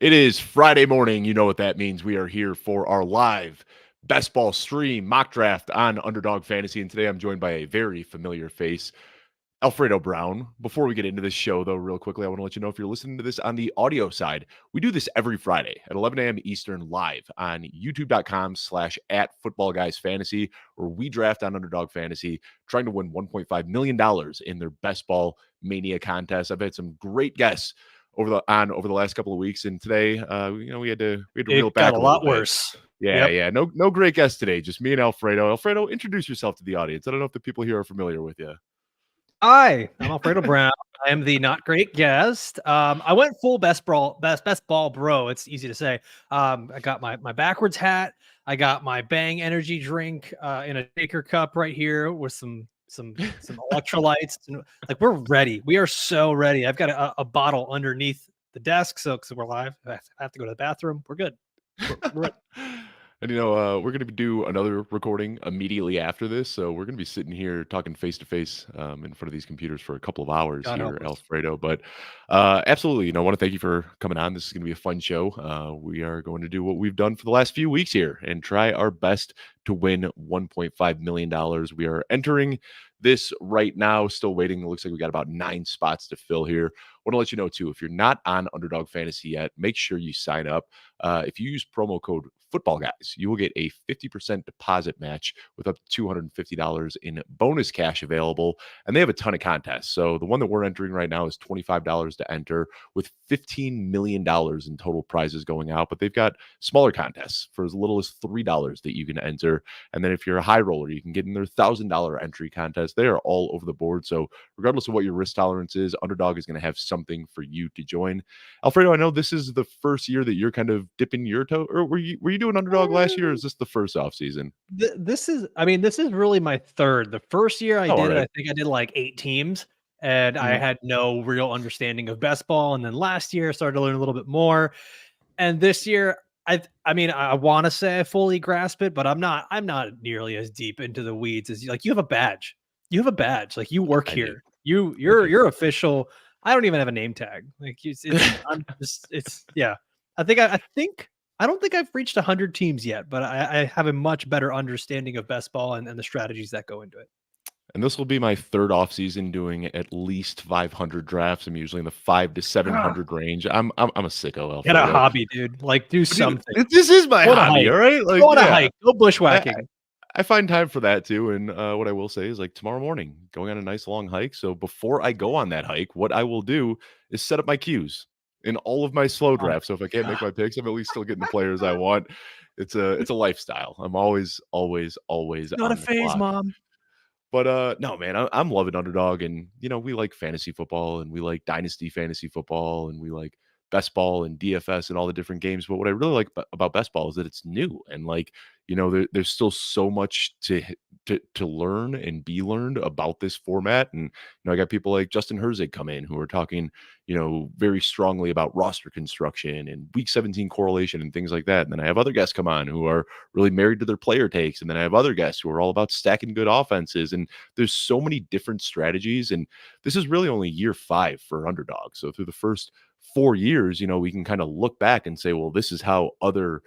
It is Friday morning. You know what that means. We are here for our live best ball stream mock draft on Underdog Fantasy. And today I'm joined by a very familiar face, Alfredo Brown. Before we get into this show, though, real quickly, I want to let you know if you're listening to this on the audio side, we do this every Friday at 11 a.m. Eastern live on youtube.com/@footballguysfantasy, where we draft on Underdog Fantasy, trying to win $1.5 million in their best ball mania contest. I've had some great guests over the last couple of weeks, and today, we had to reel it back got a little lot bit. worse. Yeah. No great guests today. Just me and Alfredo. Alfredo, introduce yourself to the audience. I don't know if the people here are familiar with you. Hi, I'm Alfredo Brown. I am the not great guest. I went full best ball bro. It's easy to say. I got my backwards hat. I got my Bang energy drink in a shaker cup right here with some electrolytes. Like, we're ready. We are so ready. I've got a bottle underneath the desk, so because we're live, I have to go to the bathroom. We're good. We're And we're going to do another recording immediately after this, so we're going to be sitting here talking face to face in front of these computers for a couple of hours God here, help us. Alfredo. But absolutely, I want to thank you for coming on. This is going to be a fun show. We are going to do what we've done for the last few weeks here and try our best to win $1.5 million. We are entering this right now, still waiting. It looks like we got about 9 spots to fill here. Want to let you know too, if you're not on Underdog Fantasy yet, make sure you sign up. If you use promo code Football Guys, you will get a 50% deposit match with up to $250 in bonus cash available. And they have a ton of contests. So the one that we're entering right now is $25 to enter, with $15 million in total prizes going out. But they've got smaller contests for as little as $3 that you can enter. And then if you're a high roller, you can get in their $1,000 entry contest. They are all over the board. So regardless of what your risk tolerance is, Underdog is going to have something for you to join. Alfredo, I know this is the first year that you're kind of dipping your toe, or were you doing Underdog last year, or is this the first off season? This is really my third. The first year I did it, Right. I think I did like 8 teams, and I had no real understanding of best ball. And then last year I started to learn a little bit more. And this year, I want to say I fully grasp it, but I'm not nearly as deep into the weeds as you. Like, you have a badge. You have a badge. Like, you work I do. here. You're official. I don't even have a name tag. Like, yeah. I don't think I've reached 100 teams yet, but I have a much better understanding of best ball and the strategies that go into it. And this will be my third off season doing at least 500 drafts. I'm usually in the 500 to 700 range. I'm a sicko, Alfredo. Get a hobby, dude. Like, do something. Dude, this is my hobby, all right? Like, go on a hike. Go bushwhacking. I find time for that too. And what I will say is, like, tomorrow morning, going on a nice long hike. So before I go on that hike, what I will do is set up my queues in all of my slow drafts. So if I can't make my picks, I'm at least still getting the players I want. It's a lifestyle. I'm always Not a on the phase, clock. Mom. But no, man, I'm loving Underdog, and we like fantasy football, and we like dynasty fantasy football, and we like best ball and DFS and all the different games. But what I really like about best ball is that it's new, and there's still so much to learn and be learned about this format. And I got people like Justin Herzig come in who are talking very strongly about roster construction and week 17 correlation and things like that. And then I have other guests come on who are really married to their player takes. And then I have other guests who are all about stacking good offenses. And there's so many different strategies. And this is really only year 5 for Underdog. So through the first 4 years, we can kind of look back and say, well, this is how other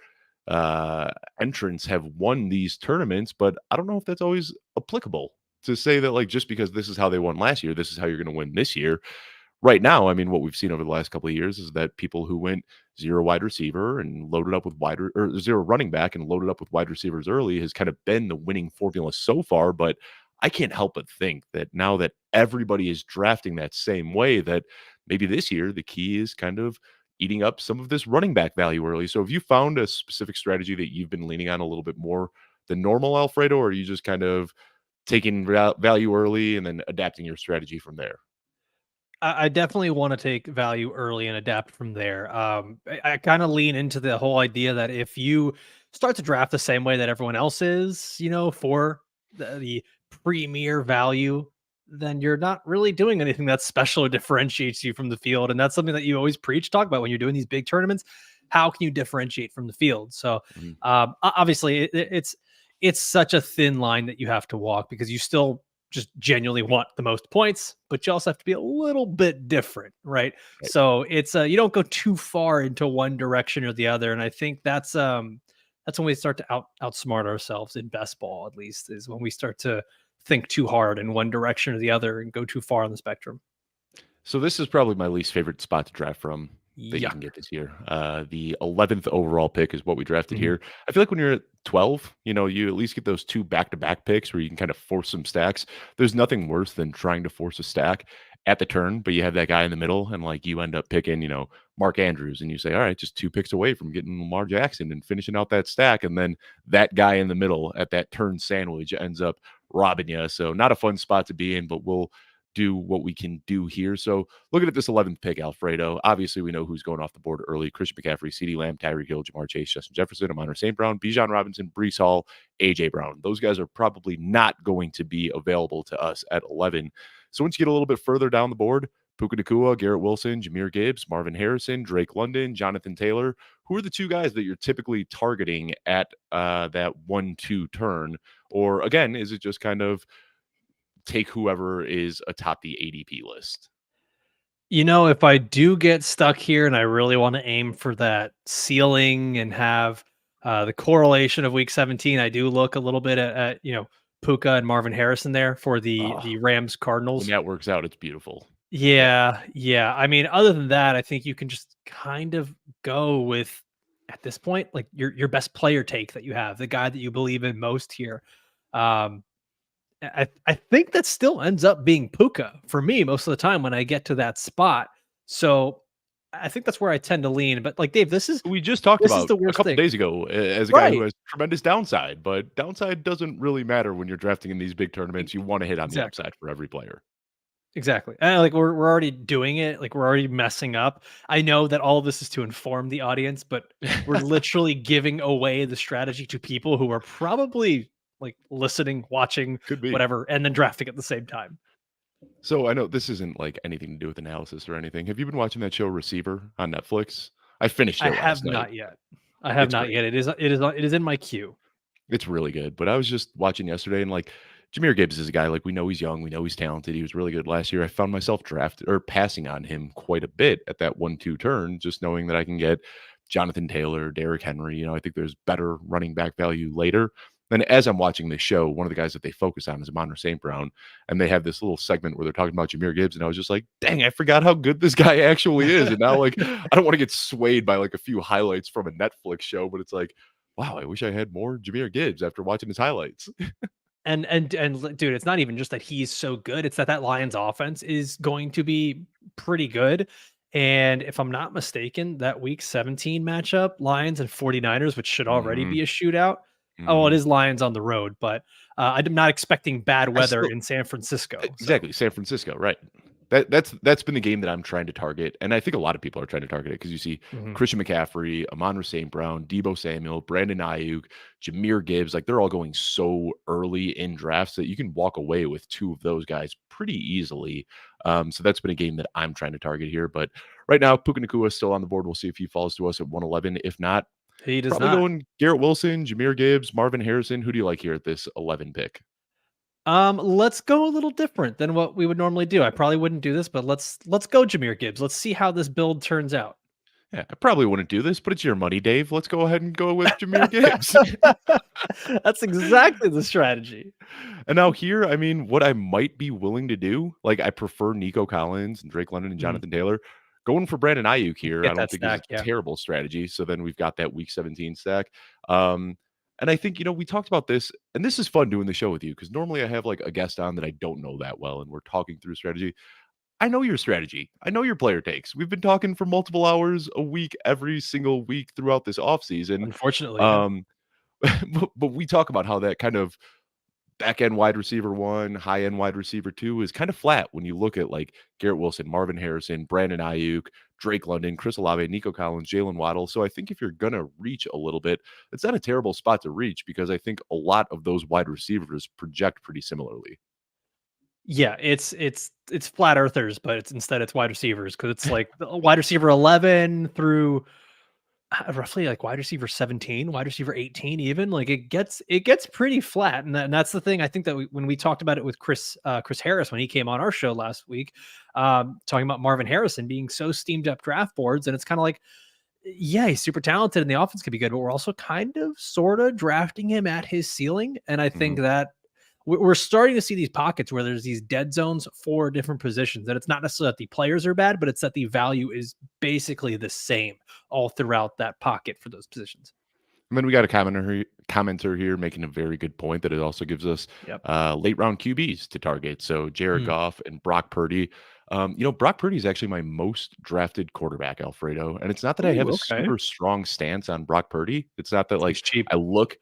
entrants have won these tournaments. But I don't know if that's always applicable to say that, like, just because this is how they won last year, this is how you're going to win this year. Right now, I mean, what we've seen over the last couple of years is that people who went 0 wide receiver and loaded up with or 0 running back and loaded up with wide receivers early has kind of been the winning formula so far. But I can't help but think that now that everybody is drafting that same way, that maybe this year the key is kind of eating up some of this running back value early. So have you found a specific strategy that you've been leaning on a little bit more than normal, Alfredo, or are you just kind of taking value early and then adapting your strategy from there? I definitely want to take value early and adapt from there. I kind of lean into the whole idea that if you start to draft the same way that everyone else is, for the premier value, then you're not really doing anything that special or differentiates you from the field. And that's something that you always talk about when you're doing these big tournaments. How can you differentiate from the field? So obviously it's such a thin line that you have to walk, because you still just genuinely want the most points, but you also have to be a little bit different, right? Right. So it's you don't go too far into one direction or the other, and I think that's when we start to outsmart ourselves in best ball. At least is when we start to think too hard in one direction or the other and go too far on the spectrum. So this is probably my least favorite spot to draft from that you can Yuck. get this year. The 11th overall pick is what we drafted Mhm. here. I feel like when you're at 12, you at least get those two back-to-back picks where you can kind of force some stacks. There's nothing worse than trying to force a stack at the turn, but you have that guy in the middle and like you end up picking, Mark Andrews and you say, all right, just two picks away from getting Lamar Jackson and finishing out that stack. And then that guy in the middle at that turn sandwich ends up robbing you. So not a fun spot to be in, but we'll do what we can do here. So looking at this 11th pick, Alfredo, obviously we know who's going off the board early. Christian McCaffrey, CeeDee Lamb, Tyreek Hill, Jamar Chase, Justin Jefferson, Amon St. Brown, Bijan Robinson, Brees Hall, AJ Brown. Those guys are probably not going to be available to us at 11. So once you get a little bit further down the board, Puka Nacua, Garrett Wilson, Jameer Gibbs, Marvin Harrison, Drake London, Jonathan Taylor. Who are the two guys that you're typically targeting at that 1-2 turn? Or again, is it just kind of take whoever is atop the ADP list? If I do get stuck here and I really want to aim for that ceiling and have the correlation of week 17, I do look a little bit at Puka and Marvin Harrison there for the Oh, the Rams when Cardinals. that works out, it's beautiful. Yeah. Yeah, yeah. I mean, other than that, I think you can just kind of go with at this point, like your best player take that you have, the guy that you believe in most here. Um, I think that still ends up being Puka for me most of the time when I get to that spot. So I think that's where I tend to lean. But like Dave, this is We just talked this is about the a worst couple thing, days ago as a guy who right? has tremendous downside, but downside doesn't really matter when you're drafting in these big E- tournaments. You want to hit on the Exactly. upside for every player. Exactly. And like we're already doing it, like we're already messing up. I know that all of this is to inform the audience, but we're literally giving away the strategy to people who are probably like listening, watching, Could be. whatever, and then drafting at the same time. So I know this isn't like anything to do with analysis or anything. Have you been watching that show Receiver on Netflix? I finished I it have last night. not yet. I have It's not great. yet. It is in my queue. It's really good, but I was just watching yesterday and, like, Jahmyr Gibbs is a guy, like, we know he's young, we know he's talented, he was really good last year. I found myself drafted or passing on him quite a bit at that 1-2 turn, just knowing that I can get Jonathan Taylor, Derrick Henry, I think there's better running back value later. And as I'm watching this show, one of the guys that they focus on is Amon St. Brown, and they have this little segment where they're talking about Jahmyr Gibbs, and I was just like, "Dang, I forgot how good this guy actually is." And now, like, I don't wanna get swayed by, like, a few highlights from a Netflix show, but it's like, wow, I wish I had more Jahmyr Gibbs after watching his highlights. Dude, it's not even just that he's so good, it's that Lions offense is going to be pretty good. And if I'm not mistaken, that week 17 matchup, Lions and 49ers, which should already Mhm, be a shootout. Oh, well, it mhm. is Lions on the road, but I'm not expecting bad I weather still in San Francisco. So, exactly, San Francisco, right. That's been the game that I'm trying to target, and I think a lot of people are trying to target it because you see mhm. Christian McCaffrey, Amon St. Brown, Debo Samuel, Brandon Ayuk, Jahmyr Gibbs, like, they're all going so early in drafts that you can walk away with 2 of those guys pretty easily. So that's been a game that I'm trying to target here, but right now, Puka Nacua is still on the board. We'll see if he falls to us at 111. If not, He does probably not. going Garrett Wilson, Jahmyr Gibbs, Marvin Harrison. Who do you like here at this 11 pick? Let's go a little different than what we would normally do. I probably wouldn't do this, but let's go Jameer Gibbs. Let's see how this build turns out. Yeah, I probably wouldn't do this, but it's your money, Dave. Let's go ahead and go with Jahmyr Gibbs. That's exactly the strategy. And now here, I mean, what I might be willing to do, like I prefer Nico Collins and Drake London and Mhm. Jonathan Taylor. Going for Brandon Ayuk here, I Get don't that think is a stack, yeah. terrible strategy. So then we've got that week 17 stack. Um, and I think, we talked about this, and this is fun doing the show with you because normally I have like a guest on that I don't know that well, and we're talking through strategy. I know your strategy. I know your player takes. We've been talking for multiple hours a week, every single week throughout this offseason. Unfortunately, yeah. Um, but we talk about how that kind of back end wide receiver one, high end wide receiver two is kind of flat when you look at like Garrett Wilson, Marvin Harrison, Brandon Ayuk, Drake London, Chris Olave, Nico Collins, Jalen Waddle. So I think if you're going to reach a little bit, it's not a terrible spot to reach because I think a lot of those wide receivers project pretty similarly. Yeah, it's flat earthers, but it's wide receivers because it's like the wide receiver 11 through roughly like wide receiver 17, wide receiver 18, even like it gets pretty flat, and that's the thing. I think that when we talked about it with Chris Harris when he came on our show last week, talking about Marvin Harrison being so steamed up draft boards, and it's kind of like, yeah, he's super talented and the offense could be good, but we're also kind of sort of drafting him at his ceiling. And I think Mhm. that we're starting to see these pockets where there's these dead zones for different positions. And it's not necessarily that the players are bad, but it's that the value is basically the same all throughout that pocket for those positions. And then we got a commenter here making a very good point that it also gives us Yep. late round QBs to target. So Jared Mm. Goff and Brock Purdy. Brock Purdy is actually my most drafted quarterback, Alfredo. And it's not that I have Ooh, a okay. super strong stance on Brock Purdy. It's not that He's like cheap. I look.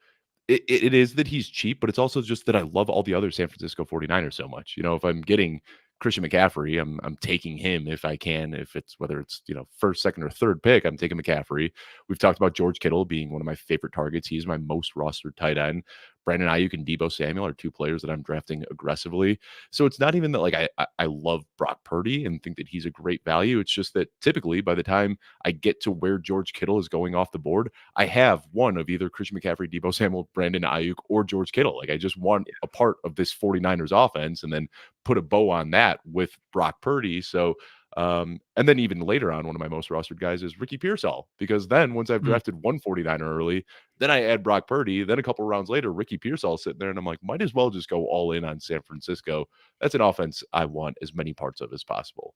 It is that he's cheap, but it's also just that I love all the other San Francisco 49ers so much. If I'm getting Christian McCaffrey, I'm taking him if I can. If it's whether it's first, second, or third pick, I'm taking McCaffrey. We've talked about George Kittle being one of my favorite targets. He's my most rostered tight end. Brandon Ayuk and Debo Samuel are two players that I'm drafting aggressively. So it's not even that like I love Brock Purdy and think that he's a great value. It's just that typically by the time I get to where George Kittle is going off the board, I have one of either Christian McCaffrey, Debo Samuel, Brandon Ayuk, or George Kittle. Like I just want a part of this 49ers offense and then put a bow on that with Brock Purdy. So and then even later on, one of my most rostered guys is Ricky Pearsall, because then once I've Mm. drafted one 49er early, then I add Brock Purdy. Then a couple rounds later, Ricky Pearsall sitting there, and I'm like, might as well just go all in on San Francisco. That's an offense I want as many parts of as possible.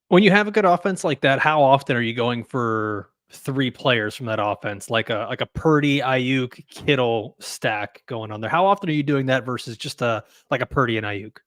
When you have a good offense like that, how often are you going for three players from that offense, like a Purdy, Ayuk, Kittle stack going on there? How often are you doing that versus just a like a Purdy and Ayuk?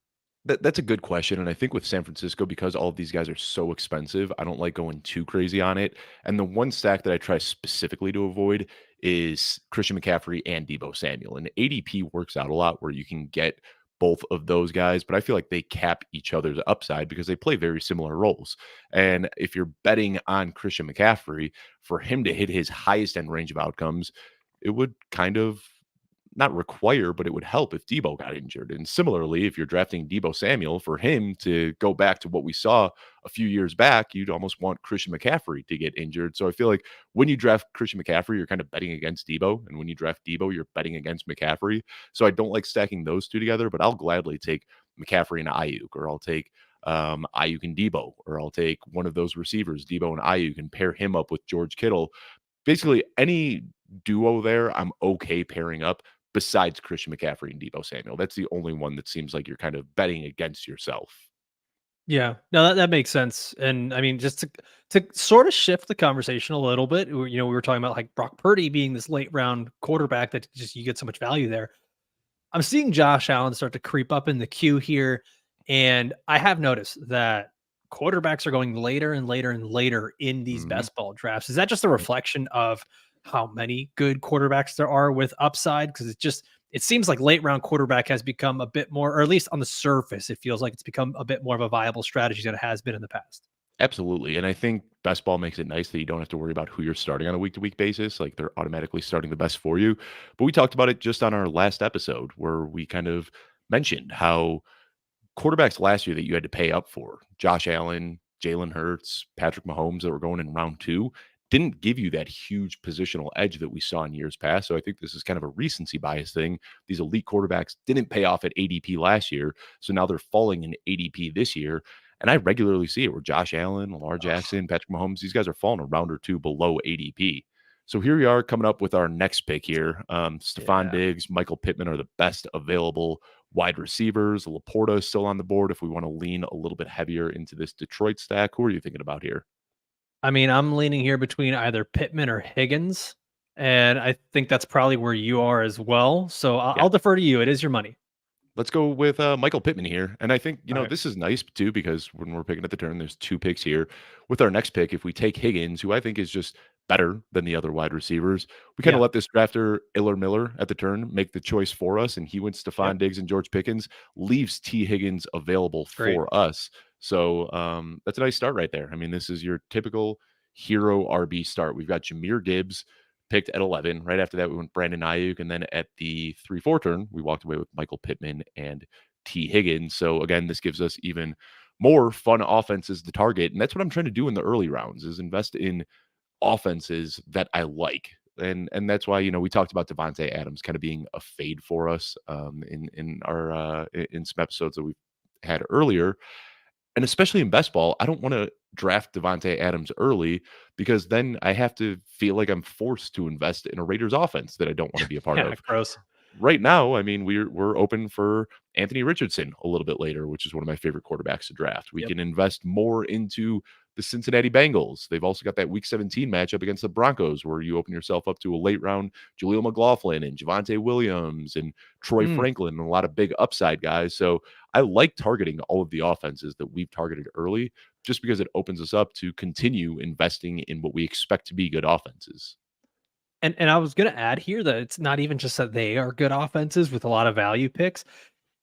That's a good question, and I think with San Francisco, because all of these guys are so expensive, I don't like going too crazy on it. And the one stack that I try specifically to avoid is Christian McCaffrey and Debo Samuel. And ADP works out a lot where you can get both of those guys, but I feel like they cap each other's upside because they play very similar roles. And if you're betting on Christian McCaffrey for him to hit his highest end range of outcomes, it would kind of not require, but it would help if Debo got injured. And similarly, if you're drafting Debo Samuel, for him to go back to what we saw a few years back, you'd almost want Christian McCaffrey to get injured. So I feel like when you draft Christian McCaffrey, you're kind of betting against Debo. And when you draft Debo, you're betting against McCaffrey. So I don't like stacking those two together, but I'll gladly take McCaffrey and Ayuk, or I'll take Ayuk and Debo, or I'll take one of those receivers, Debo and Ayuk, and pair him up with George Kittle. Basically, any duo there, I'm okay pairing up besides Christian McCaffrey and Debo Samuel. That's the only one that seems like you're kind of betting against yourself. Yeah, no, that makes sense. And I mean, just to sort of shift the conversation a little bit, we were talking about like Brock Purdy being this late round quarterback that just you get so much value there. I'm seeing Josh Allen start to creep up in the queue here, and I have noticed that quarterbacks are going later and later and later in these Mhm. best ball drafts. Is that just a reflection of how many good quarterbacks there are with upside? Because it seems like late round quarterback has become a bit more, or at least on the surface, it feels like it's become a bit more of a viable strategy than it has been in the past. Absolutely, and I think best ball makes it nice that you don't have to worry about who you're starting on a week-to-week basis, like, they're automatically starting the best for you, but we talked about it just on our last episode where we kind of mentioned how quarterbacks last year that you had to pay up for, Josh Allen, Jalen Hurts, Patrick Mahomes, that were going in round 2, didn't give you that huge positional edge that we saw in years past. So I think this is kind of a recency bias thing. These elite quarterbacks didn't pay off at ADP last year, so now they're falling in ADP this year. And I regularly see it where Josh Allen, Lamar Ugh, Jackson, Patrick Mahomes, these guys are falling a round or two below ADP. So here we are coming up with our next pick here. Stephon yeah. Diggs, Michael Pittman are the best available wide receivers. Laporta is still on the board if we want to lean a little bit heavier into this Detroit stack. Who are you thinking about here? I mean, I'm leaning here between either Pittman or Higgins, and I think that's probably where you are as well. So Yeah. I'll defer to you. It is your money. Let's go with Michael Pittman here. And I think, All right. this is nice too, because when we're picking at the turn, there's two picks here. With our next pick, if we take Higgins, who I think is just better than the other wide receivers, we kind of Yeah. let this drafter Iller Miller at the turn make the choice for us. And he went Yep. Stephon Diggs and George Pickens, leaves T. Higgins available Great. for us. So that's a nice start right there. I mean, this is your typical hero RB start. We've got Jameer Gibbs picked at 11. Right after that, we went Brandon Ayuk. And then at the 3-4 turn, we walked away with Michael Pittman and T. Higgins. So again, this gives us even more fun offenses to target. And that's what I'm trying to do in the early rounds is invest in offenses that I like. And that's why, we talked about Devontae Adams kind of being a fade for us in our in some episodes that we've had earlier. And especially in best ball, I don't want to draft Devontae Adams early because then I have to feel like I'm forced to invest in a Raiders offense that I don't want to be a part Yeah, of. gross. Right now, I mean, we're open for Anthony Richardson a little bit later, which is one of my favorite quarterbacks to draft. We Yep. can invest more into the Cincinnati Bengals. They've also got that Week 17 matchup against the Broncos, where you open yourself up to a late round Jaleel McLaughlin and Javante Williams and Troy Mm. Franklin and a lot of big upside guys. So I like targeting all of the offenses that we've targeted early, just because it opens us up to continue investing in what we expect to be good offenses. And I was gonna add here that it's not even just that they are good offenses with a lot of value picks.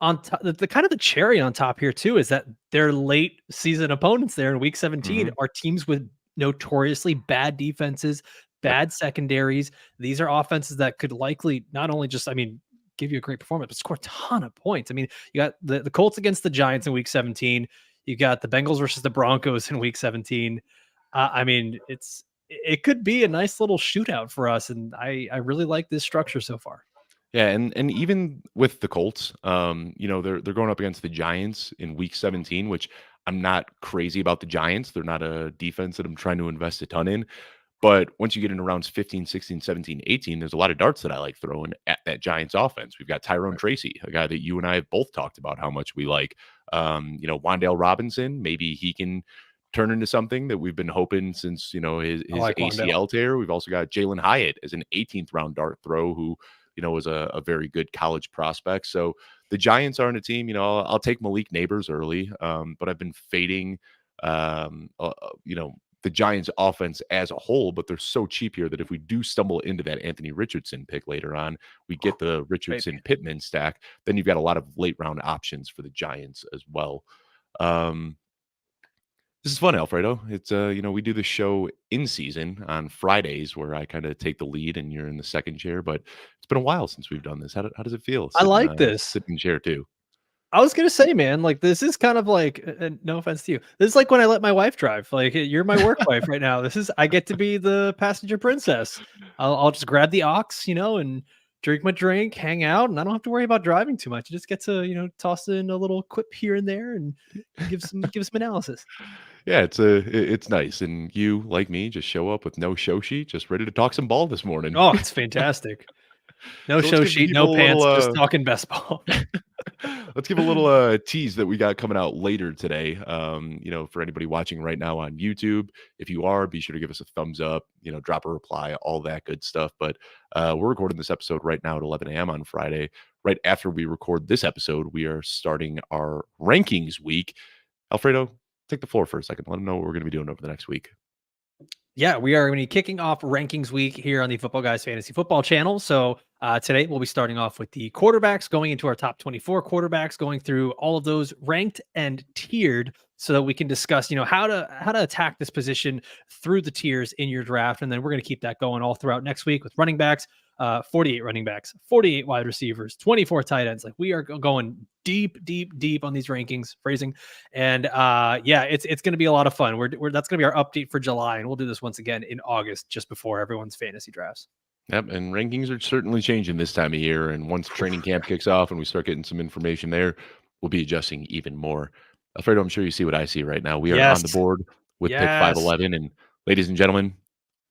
On top, the kind of the cherry on top here too is that their late season opponents there in week 17 Mhm. are teams with notoriously bad defenses, Yep. bad secondaries. These are offenses that could likely not only just, I mean, give you a great performance, but score a ton of points. I mean, you got the Colts against the Giants in week 17. You got the Bengals versus the Broncos in week 17. I mean, it could be a nice little shootout for us, and I really like this structure so far. Yeah, and even with the Colts, they're going up against the Giants in week 17, which I'm not crazy about the Giants. They're not a defense that I'm trying to invest a ton in. But once you get into rounds 15, 16, 17, 18, there's a lot of darts that I like throwing at that Giants offense. We've got Tyrone Right. Tracy, a guy that you and I have both talked about how much we like. Wan'Dale Robinson, maybe he can turn into something that we've been hoping since, I his like Wandale. ACL tear. We've also got Jalen Hyatt as an 18th round dart throw who, was a very good college prospect. So the Giants aren't a team, I'll take Malik Neighbors early, but I've been fading, um, uh, uh, you know, the Giants offense as a whole, but they're so cheap here that if we do stumble into that Anthony Richardson pick later on, we get the Baby. Richardson Pittman stack, then you've got a lot of late round options for the Giants as well. Um, this is fun, Alfredo. It's we do the show in season on Fridays where I kind of take the lead and you're in the second chair, but it's been a while since we've done this. How does it feel I sitting like this. sitting in chair too? I was gonna say, man, like this is kind of like, no offense to you. This is like when I let my wife drive. Like you're my work wife right now. This is I get to be the passenger princess. I'll just grab the aux, and drink my drink, hang out, and I don't have to worry about driving too much. I just get to toss in a little quip here and there and give some analysis. Yeah, it's nice, and you, like me, just show up with no show sheet, just ready to talk some ball this morning. Oh, it's fantastic. No So let's show give the sheet, no people a little pants, just talking best ball. let's give a little tease that we got coming out later today. For anybody watching right now on YouTube, if you are, be sure to give us a thumbs up, drop a reply, all that good stuff. But we're recording this episode right now at 11 a.m. on Friday. Right after we record this episode, we are starting our rankings week. Alfredo, take the floor for a second. Let them know what we're going to be doing over the next week. Yeah, we are going to be kicking off rankings week here on the Football Guys Fantasy Football channel. So today we'll be starting off with the quarterbacks, going into our top 24 quarterbacks, going through all of those ranked and tiered, so that we can discuss, how to attack this position through the tiers in your draft. And then we're going to keep that going all throughout next week with running backs, 48 running backs, 48 wide receivers, 24 tight ends. Like we are going deep, deep, deep on these rankings, phrasing. And yeah, it's going to be a lot of fun. We're that's going to be our update for July, and we'll do this once again in August, just before everyone's fantasy drafts. Yep, and rankings are certainly changing this time of year. And once training camp kicks off and we start getting some information there, we'll be adjusting even more. Alfredo, I'm sure you see what I see right now. We are on the Yes, board with pick yes, 511. And ladies and gentlemen,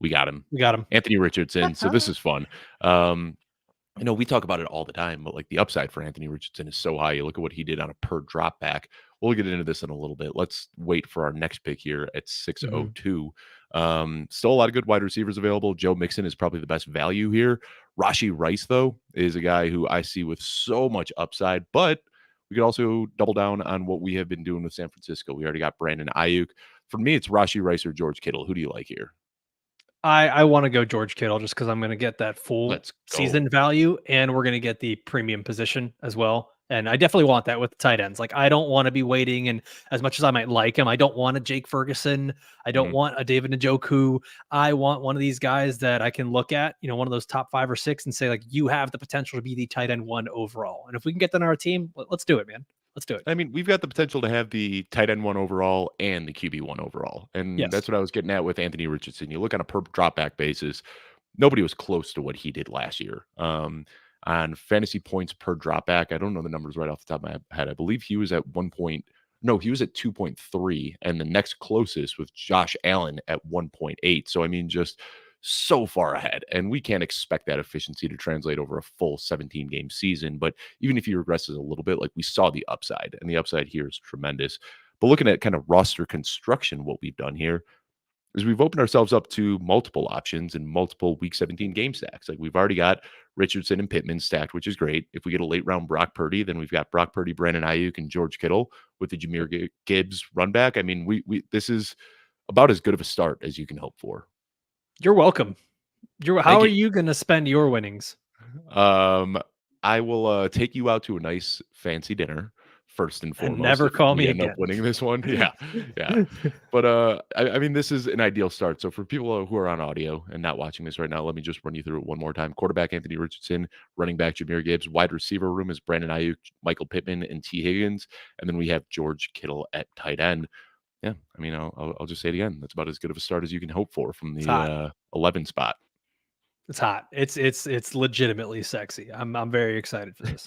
we got him. we got him. Anthony Richardson. So this is fun. Um, we talk about it all the time, but like the upside for Anthony Richardson is so high. You look at what he did on a per drop back. We'll get into this in a little bit. Let's wait for our next pick here at Mhm. 602. Still a lot of good wide receivers available. Joe Mixon is probably the best value here. Rashi Rice, though, is a guy who I see with so much upside, but we could also double down on what we have been doing with San Francisco. We already got Brandon Ayuk. For me, it's Rashi Rice or George Kittle. Who do you like here? I want to go George Kittle just because I'm going to get that full Let's go. season value, and we're going to get the premium position as well. And I definitely want that with tight ends. Like I don't want to be waiting, and as much as I might like him, I don't want a Jake Ferguson. I don't Mhm. want a David Njoku. I want one of these guys that I can look at, one of those top 5 or 6, and say like, you have the potential to be the tight end 1 overall. And if we can get that on our team, let's do it, man. Let's do it. I mean, we've got the potential to have the tight end 1 overall and the QB 1 overall, and Yes. that's what I was getting at with Anthony Richardson. You look on a per drop back basis, nobody was close to what he did last year. On fantasy points per drop back, I don't know the numbers right off the top of my head. I believe he was at 1 point no, he was at 2.3, and the next closest was Josh Allen at 1.8. So, I mean, just so far ahead, and we can't expect that efficiency to translate over a full 17-game season, but even if he regresses a little bit, like, we saw the upside, and the upside here is tremendous. But looking at kind of roster construction, what we've done here is we've opened ourselves up to multiple options and multiple week 17 game stacks. Like, we've already got Richardson and Pittman stacked, which is great. If we get a late round Brock Purdy, then we've got Brock Purdy, Brandon Ayuk, and George Kittle with the Jameer Gibbs run back. I mean, we this is about as good of a start as you can hope for. You're welcome. How Thank are you. you going to spend your winnings? Um, I will take you out to a nice fancy dinner first and And foremost never if call we me end up again. winning this one. Yeah, yeah. But I mean, this is an ideal start. So for people who are on audio and not watching this right now, let me just run you through it one more time. Quarterback Anthony Richardson, running back Jameer Gibbs, wide receiver room is Brandon Ayuk, Michael Pittman, and T Higgins, and then we have George Kittle at tight end. Yeah, I mean, I'll just say it again. That's about as good of a start as you can hope for from It's the hot. 11 spot. It's hot. It's legitimately sexy. I'm very excited for this.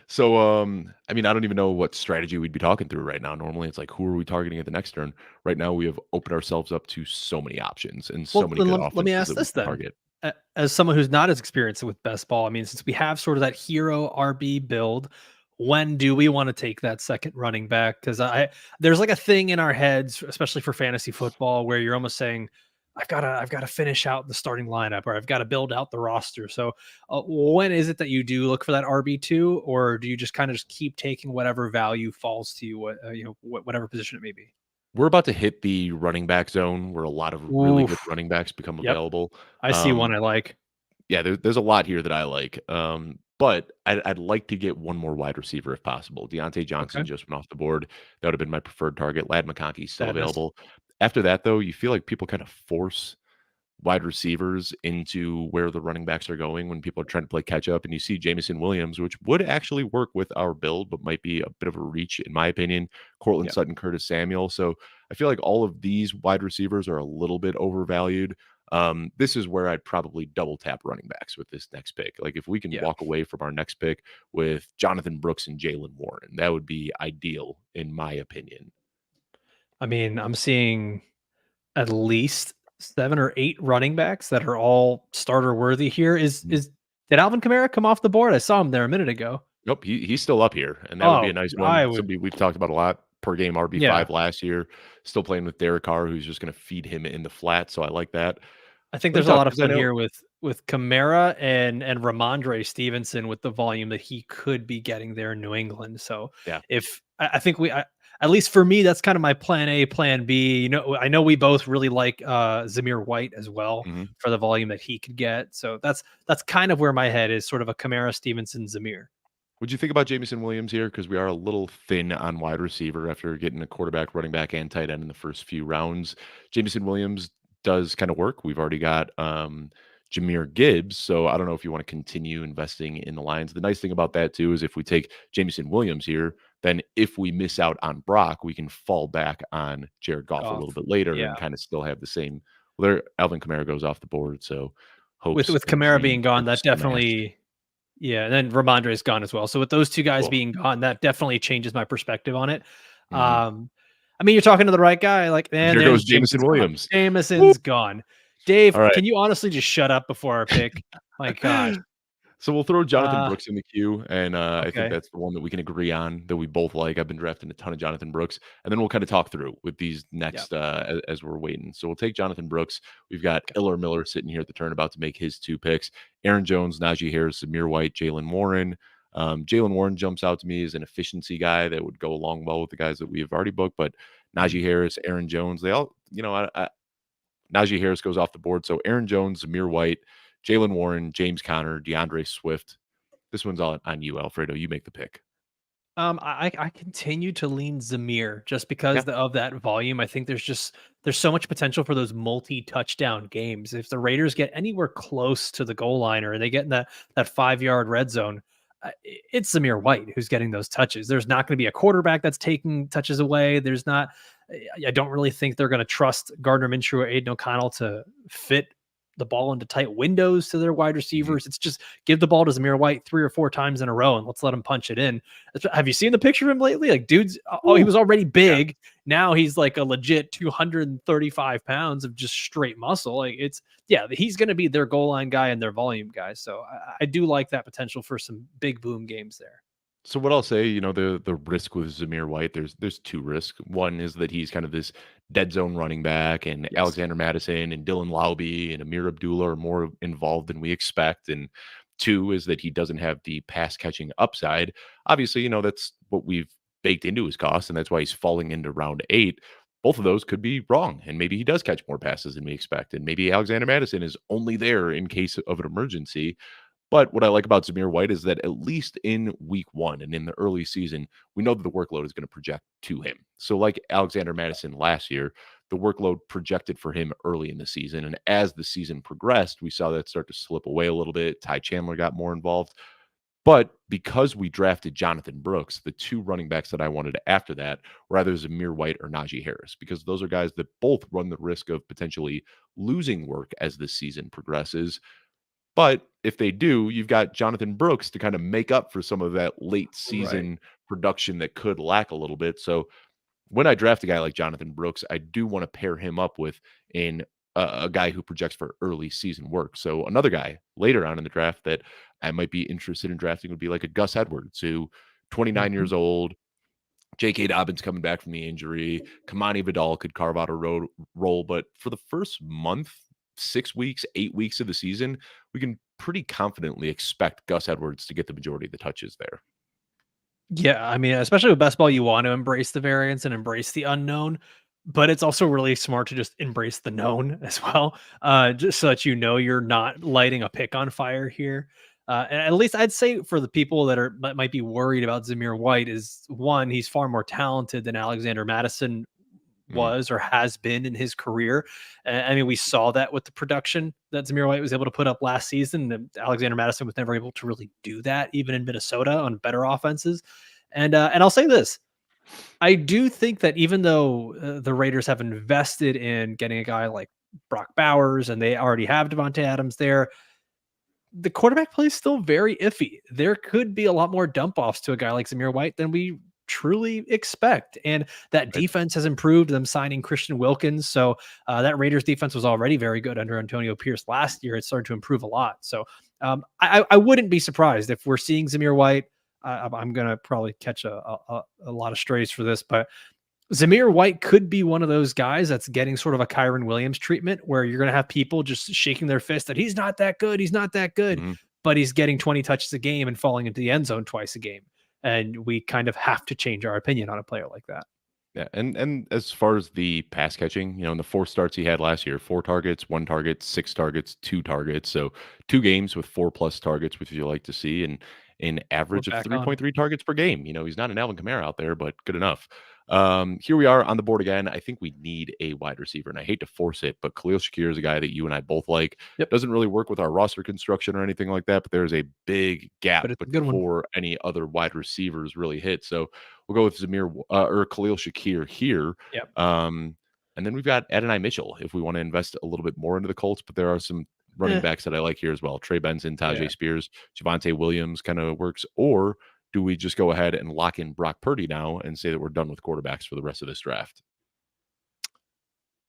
So, I mean, I don't even know what strategy we'd be talking through right now. Normally, it's like, who are we targeting at the next turn? Right now, we have opened ourselves up to so many options and so Well, many then good let me offenses ask that we this can then. target. As someone who's not as experienced with best ball, I mean, since we have sort of that hero RB build, when do we want to take that second running back? Because there's like a thing in our heads, especially for fantasy football, where you're almost saying, I've got to finish out the starting lineup, or I've got to build out the roster. So when is it that you do look for that RB2, or do you just kind of just keep taking whatever value falls to you, whatever position it may be? We're about to hit the running back zone where a lot of really good Oof. running backs become Yep. available. I see one Um, I like. yeah, there's a lot here that I like. But I'd like to get one more wide receiver if possible. Deontay Okay. Johnson just went off the board. That would have been my preferred target. Lad McConkey's still Sadness. available. After that, though, you feel like people kind of force wide receivers into where the running backs are going when people are trying to play catch up. And you see Jamison Williams, which would actually work with our build, but might be a bit of a reach, in my opinion. Cortland Yeah. Sutton, Curtis Samuel. So I feel like all of these wide receivers are a little bit overvalued. This is where I'd probably double tap running backs with this next pick. Like, if we can Yeah. walk away from our next pick with Jonathan Brooks and Jalen Warren, that would be ideal, in my opinion. I mean, I'm seeing at least 7 or 8 running backs that are all starter worthy here. Did Alvin Kamara come off the board? I saw him there a minute ago. Nope, he's still up here, and that would be a Oh, nice I one. would Somebody we've talked about a lot, per game yeah. RB5 last year, still playing with Derek Carr, who's just gonna feed him in the flat, so I like that. I think Let me there's a talk lot of because I fun know here with Kamara and Ramondre Stevenson with the volume that he could be getting there in New England. So yeah, if I think at least for me, that's kind of my plan A, plan B. I know we both really like Zamir White as well mhm. for the volume that he could get. So that's kind of where my head is, sort of a Kamara Stevenson Zamir. What'd you think about Jamison Williams here? Because we are a little thin on wide receiver after getting a quarterback, running back, and tight end in the first few rounds. Jamison Williams does kind of work. We've already got Jameer Gibbs, so I don't know if you want to continue investing in the Lions. The nice thing about that too is if we take Jamison Williams here, then if we miss out on Brock, we can fall back on Jared Goff a Goff. little bit later Yeah. and kind of still have the same. Well, there, Alvin Kamara goes off the board, so hopes With and Kamara being dreams are gone, that smashed. definitely yeah, and then Ramondre's gone as well. So with those 2 guys Cool. being gone, that definitely changes my perspective on it. Mhm. I mean, you're talking to the right guy, like, And and here goes there's Jamison Jameson's gone. Williams. Jameson's gone. Dave, All right. can you honestly just shut up before our pick? My gosh. So we'll throw Jonathan Uh, Brooks in the queue, and I think okay. that's the one that we can agree on that we both like. I've been drafting a ton of Jonathan Brooks, and then we'll kind of talk through with these Yeah. next as we're waiting. So we'll take Jonathan Brooks. We've got Okay. Iller Miller sitting here at the turn about to make his 2 picks. Aaron Jones, Najee Harris, Samir White, Jalen Warren. Jalen Warren jumps out to me as an efficiency guy that would go along well with the guys that we have already booked, but Mhm. Najee Harris, Aaron Jones, they all, Najee Harris goes off the board. So Aaron Jones, Zamir White, Jalen Warren, James Conner, DeAndre Swift. This one's on you, Alfredo. You make the pick. I continue to lean Zamir just Yeah. because of that volume. I think there's so much potential for those multi-touchdown games. If the Raiders get anywhere close to the goal line or they get in that 5-yard red zone, it's Zamir White who's getting those touches. There's not going to be a quarterback that's taking touches away. There's not. I don't really think they're going to trust Gardner Minshew or Aiden O'Connell to fit the ball into tight windows to their wide Mhm. receivers. It's just give the ball to Zamir White 3 or 4 times in a row and let's let him punch it in. Have you seen the picture of him lately? Like, dude's oh, he Ooh, was already yeah. big. Now he's like a legit 235 pounds of just straight muscle. Like it's yeah, he's going to be their goal line guy and their volume guy. So I do like that potential for some big boom games there. So what I'll say, the risk with Zamir White, there's two risks. One is that he's kind of this dead zone running back, and Yes. Alexander Madison and Dylan Laube and Amir Abdullah are more involved than we expect. And two is that he doesn't have the pass catching upside. Obviously, that's what we've baked into his cost, and that's why he's falling into round 8. Both of those could be wrong, and maybe he does catch more passes than we expect, and maybe Alexander Madison is only there in case of an emergency. But what I like about Zamir White is that at least in week 1 and in the early season, we know that the workload is gonna project to him. So like Alexander Madison last year, the workload projected for him early in the season, and as the season progressed, we saw that start to slip away a little bit. Ty Chandler got more involved. But because we drafted Jonathan Brooks, the 2 running backs that I wanted after that were either Zamir White or Najee Harris, because those are guys that both run the risk of potentially losing work as the season progresses. But if they do, you've got Jonathan Brooks to kind of make up for some of that late Right. season production that could lack a little bit. So when I draft a guy like Jonathan Brooks, I do want to pair him up with in a guy who projects for early season work. So another guy later on in the draft that I might be interested in drafting would be like a Gus Edwards, who 29 Mhm. years old, J.K. Dobbins coming back from the injury. Kamani Vidal could carve out a role, but for the first month, 6 weeks, 8 weeks of the season, we can pretty confidently expect Gus Edwards to get the majority of the touches there. Yeah, I mean, especially with best ball, you want to embrace the variance and embrace the unknown, but it's also really smart to just embrace the known as well, just so that you know you're not lighting a pick on fire here. And at least I'd say for the people that might be worried about Zamir White is one, he's far more talented than Alexander Madison Mhm. was or has been in his career. I mean, we saw that with the production that Zamir White was able to put up last season. And Alexander Madison was never able to really do that, even in Minnesota on better offenses. And I'll say this: I do think that even though the Raiders have invested in getting a guy like Brock Bowers and they already have Devontae Adams there, the quarterback play is still very iffy. There could be a lot more dump offs to a guy like Zamir White than we truly expect. And that Right. defense has improved, them signing Christian Wilkins. So that Raiders defense was already very good under Antonio Pierce last year. It started to improve a lot. So I wouldn't be surprised if we're seeing Zamir White. I'm going to probably catch a lot of strays for this, but Zamir White could be one of those guys that's getting sort of a Kyron Williams treatment where you're going to have people just shaking their fist that he's not that good. He's not that good, Mhm. but he's getting 20 touches a game and falling into the end zone twice a game. And we kind of have to change our opinion on a player like that. Yeah, and as far as the pass catching, in the 4 starts he had last year, 4 targets, 1 target, 6 targets, 2 targets. So 2 games with 4 plus targets, which you like to see, and an We're average of back on. 3.3 targets per game. He's not an Alvin Kamara out there, but good enough. Here we are on the board again. I think we need a wide receiver, and I hate to force it, but Khalil Shakir is a guy that you and I both like. Yep. Doesn't really work with our roster construction or anything like that, but there's a big gap But it's a good one. before any other wide receivers really hit. So we'll go with or Khalil Shakir here. Yep. Um, and then we've got Adonai Mitchell if we want to invest a little bit more into the Colts, but there are some running Eh, backs that I like here as well. Trey Benson, yeah. Tajay Spears, Javante Williams kind of works. Or do we just go ahead and lock in Brock Purdy now and say that we're done with quarterbacks for the rest of this draft?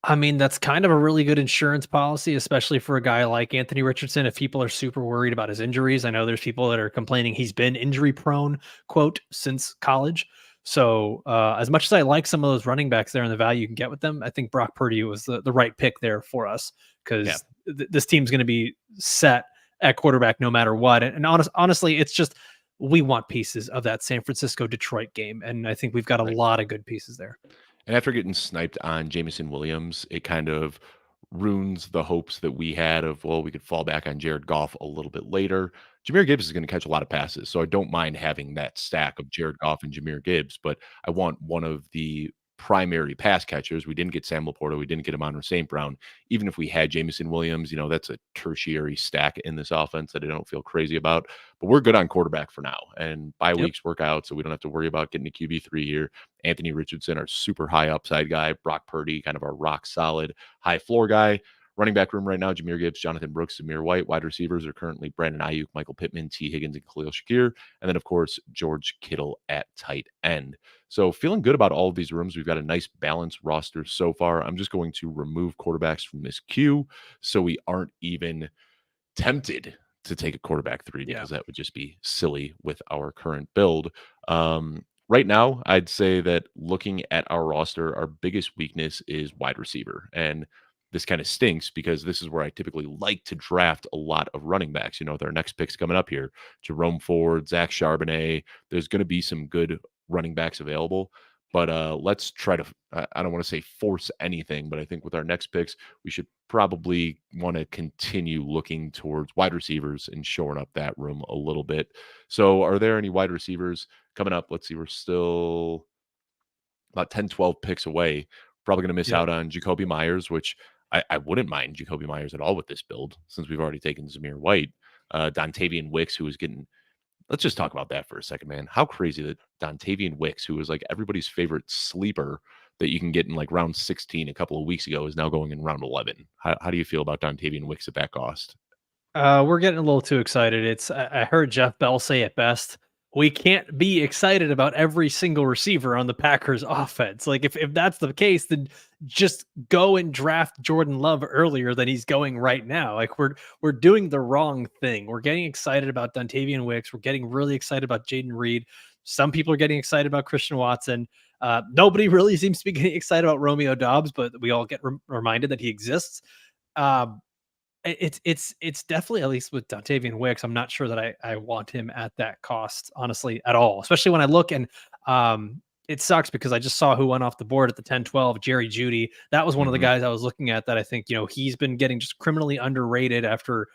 I mean, that's kind of a really good insurance policy, especially for a guy like Anthony Richardson. If people are super worried about his injuries, I know there's people that are complaining he's been injury prone, quote, since college. So, as much as I like some of those running backs there and the value you can get with them, I think Brock Purdy was the right pick there for us Yeah. because this team's going to be set at quarterback no matter what. And honestly, it's just we want pieces of that San Francisco Detroit game. And I think we've got a Right. lot of good pieces there. And after getting sniped on Jamison Williams, it kind of ruins the hopes that we had of, well, we could fall back on Jared Goff a little bit later. Jameer Gibbs is going to catch a lot of passes, so I don't mind having that stack of Jared Goff and Jameer Gibbs, but I want one of the primary pass catchers. We didn't get Sam Laporta. We didn't get Amon St. Brown. Even if we had Jamison Williams, that's a tertiary stack in this offense that I don't feel crazy about. But we're good on quarterback for now. And bye Yep. weeks work out, so we don't have to worry about getting a QB3 here. Anthony Richardson, our super high upside guy. Brock Purdy, kind of our rock solid high floor guy. Running back room right now, Jahmyr Gibbs, Jonathan Brooks, Zamir White. Wide receivers are currently Brandon Ayuk, Michael Pittman, T. Higgins, and Khalil Shakir. And then, of course, George Kittle at tight end. So feeling good about all of these rooms. We've got a nice balanced roster so far. I'm just going to remove quarterbacks from this queue so we aren't even tempted to take a quarterback 3 Yeah. because that would just be silly with our current build. Right now, I'd say that looking at our roster, our biggest weakness is wide receiver. And this kind of stinks because this is where I typically like to draft a lot of running backs. With our next picks coming up here, Jerome Ford, Zach Charbonnet. There's going to be some good running backs available. But let's try to, I don't want to say force anything, but I think with our next picks, we should probably want to continue looking towards wide receivers and shoring up that room a little bit. So are there any wide receivers coming up? Let's see. We're still about 10, 12 picks away. Probably going to miss Yep. out on Jacoby Myers, which I wouldn't mind Jacoby Myers at all with this build since we've already taken Zamir White. Dontavian Wicks, who was getting, let's just talk about that for a second, man. How crazy that Dontavian Wicks, who was like everybody's favorite sleeper that you can get in like round 16 a couple of weeks ago, is now going in round 11. How do you feel about Dontavian Wicks at that cost? We're getting a little too excited. I heard Jeff Bell say it best. We can't be excited about every single receiver on the Packers offense. Like if that's the case, then just go and draft Jordan Love earlier than he's going right now. Like we're doing the wrong thing. We're getting excited about Dontavian Wicks. We're getting really excited about Jaden Reed. Some people are getting excited about Christian Watson. Nobody really seems to be getting excited about Romeo Dobbs, but we all get reminded that he exists. Um, it's definitely, at least with Dontavian Wicks, I'm not sure that I want him at that cost, honestly, at all. Especially when I look and it sucks because I just saw who went off the board at the 10-12, Jerry Judy. That was one of the Hmm. guys I was looking at that I think, he's been getting just criminally underrated after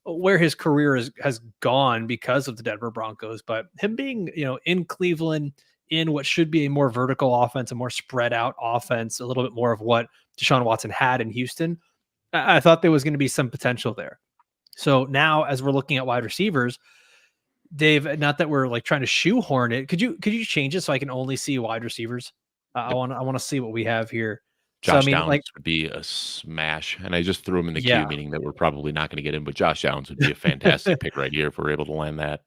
where his career has gone because of the Denver Broncos. But him being, in Cleveland, in what should be a more vertical offense, a more spread out offense, a little bit more of what Deshaun Watson had in Houston, I thought there was going to be some potential there. So now, as we're looking at wide receivers, Dave, not that we're like trying to shoehorn it, could you change it so I can only see wide receivers? Yep. I want to see what we have here. So I Josh mean, Downs like, would be a smash. And I just threw him in the queue, yeah, meaning that we're probably not going to get him, but Josh Downs would be a fantastic pick right here if we're able to land that.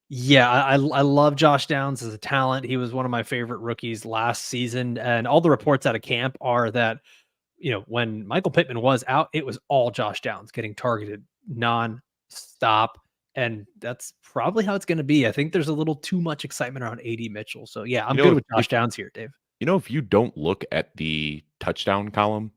yeah, I love Josh Downs as a talent. He was one of my favorite rookies last season, and all the reports out of camp are that when Michael Pittman was out, it was all Josh Downs getting targeted non-stop. And that's probably how it's going to be. I think there's a little too much excitement around AD Mitchell. So yeah, I'm You good know, with if Josh Downs here, Dave. if you don't look at the touchdown column,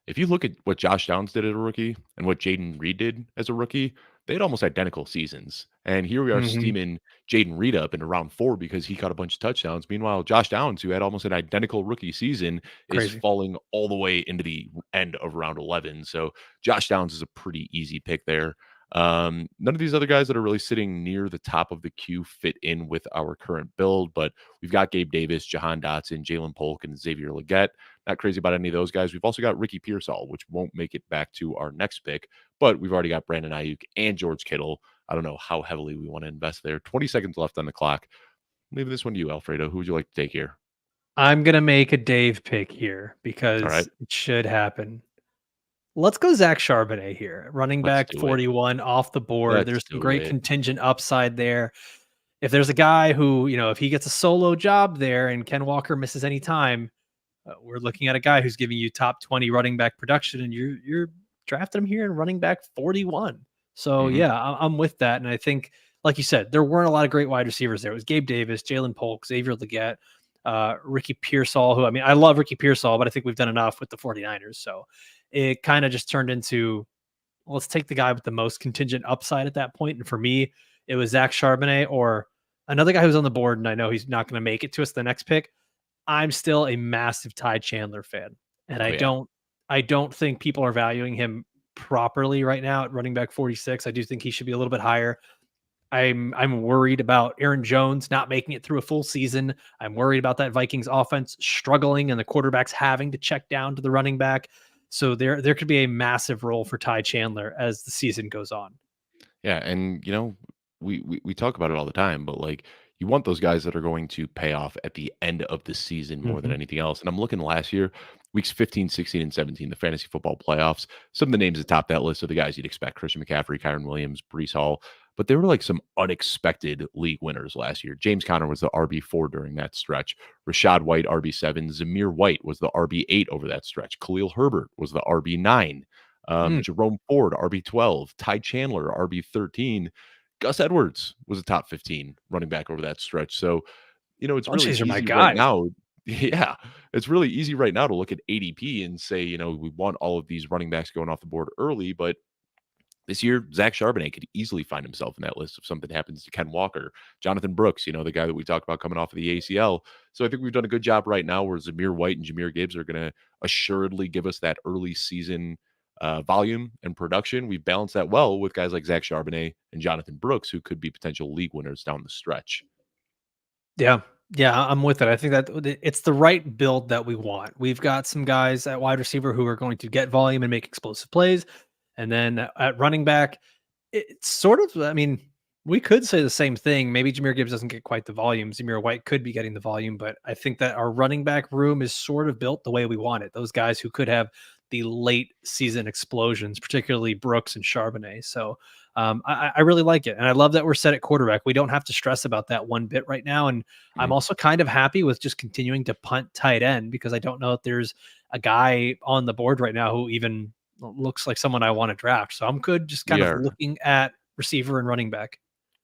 if you look at what Josh Downs did as a rookie and what Jaden Reed did as a rookie, they had almost identical seasons. And here we are Hmm. steaming Jaden Reed up into round 4 because he caught a bunch of touchdowns. Meanwhile, Josh Downs, who had almost an identical rookie season, is Crazy. falling all the way into the end of round 11. So Josh Downs is a pretty easy pick there. None of these other guys that are really sitting near the top of the queue fit in with our current build, but we've got Gabe Davis, Jahan Dotson, Jalen Polk, and Xavier Leggett. Not crazy about any of those guys. We've also got Ricky Pearsall, which won't make it back to our next pick, but we've already got Brandon Ayuk and George Kittle. I don't know how heavily we want to invest there. 20 seconds left on the clock. Leave this one to you, Alfredo. Who would you like to take here? I'm gonna make a Dave pick here All right, because it should happen. Let's go Zach Charbonnet here, running let's back do it. 41 off the board. Let's There's some do great it. contingent upside there. If there's a guy who, if he gets a solo job there and Ken Walker misses any time, we're looking at a guy who's giving you top 20 running back production, and you're drafting him here in running back 41. So Hmm. yeah, I'm with that. And I think, like you said, there weren't a lot of great wide receivers there. It was Gabe Davis, Jalen Polk, Xavier Leggett, Ricky Pearsall, who, I mean, I love Ricky Pearsall, but I think we've done enough with the 49ers. So it kind of just turned into, let's take the guy with the most contingent upside at that point. And for me, it was Zach Charbonnet or another guy who's on the board, and I know he's not going to make it to us the next pick. I'm still a massive Ty Chandler fan, and Oh, yeah. I don't think people are valuing him properly right now at running back 46. I do think he should be a little bit higher. I'm worried about Aaron Jones not making it through a full season. I'm worried about that Vikings offense struggling and the quarterbacks having to check down to the running back. So there could be a massive role for Ty Chandler as the season goes on. Yeah, and we talk about it all the time, but like you want those guys that are going to pay off at the end of the season more than Mhm. anything else. And I'm looking last year, weeks 15, 16, and 17, the fantasy football playoffs. Some of the names atop that list are the guys you'd expect: Christian McCaffrey, Kyron Williams, Brees Hall. But there were like some unexpected league winners last year. James Conner was the RB4 during that stretch. Rashad White, RB7. Zamir White was the RB8 over that stretch. Khalil Herbert was the RB9. Mm. Jerome Ford, RB12, Ty Chandler, RB13, Gus Edwards was a top 15 running back over that stretch. So, it's Bunch of really these are my easy right guys. now. Yeah, it's really easy right now to look at ADP and say, we want all of these running backs going off the board early, but this year, Zach Charbonnet could easily find himself in that list if something happens to Ken Walker, Jonathan Brooks, the guy that we talked about coming off of the ACL. So I think we've done a good job right now where Zamir White and Jameer Gibbs are going to assuredly give us that early season volume and production. We've balanced that well with guys like Zach Charbonnet and Jonathan Brooks, who could be potential league winners down the stretch. Yeah. Yeah, I'm with it. I think that it's the right build that we want. We've got some guys at wide receiver who are going to get volume and make explosive plays. And then at running back, it's sort of, I mean, we could say the same thing. Maybe Jameer Gibbs doesn't get quite the volume. Zamir White could be getting the volume, but I think that our running back room is sort of built the way we want it. Those guys who could have the late season explosions, particularly Brooks and Charbonnet. So I really like it. And I love that we're set at quarterback. We don't have to stress about that one bit right now. And I'm Mhm. also kind of happy with just continuing to punt tight end because I don't know if there's a guy on the board right now who even looks like someone I want to draft. So I'm good just We kind of are looking at receiver and running back.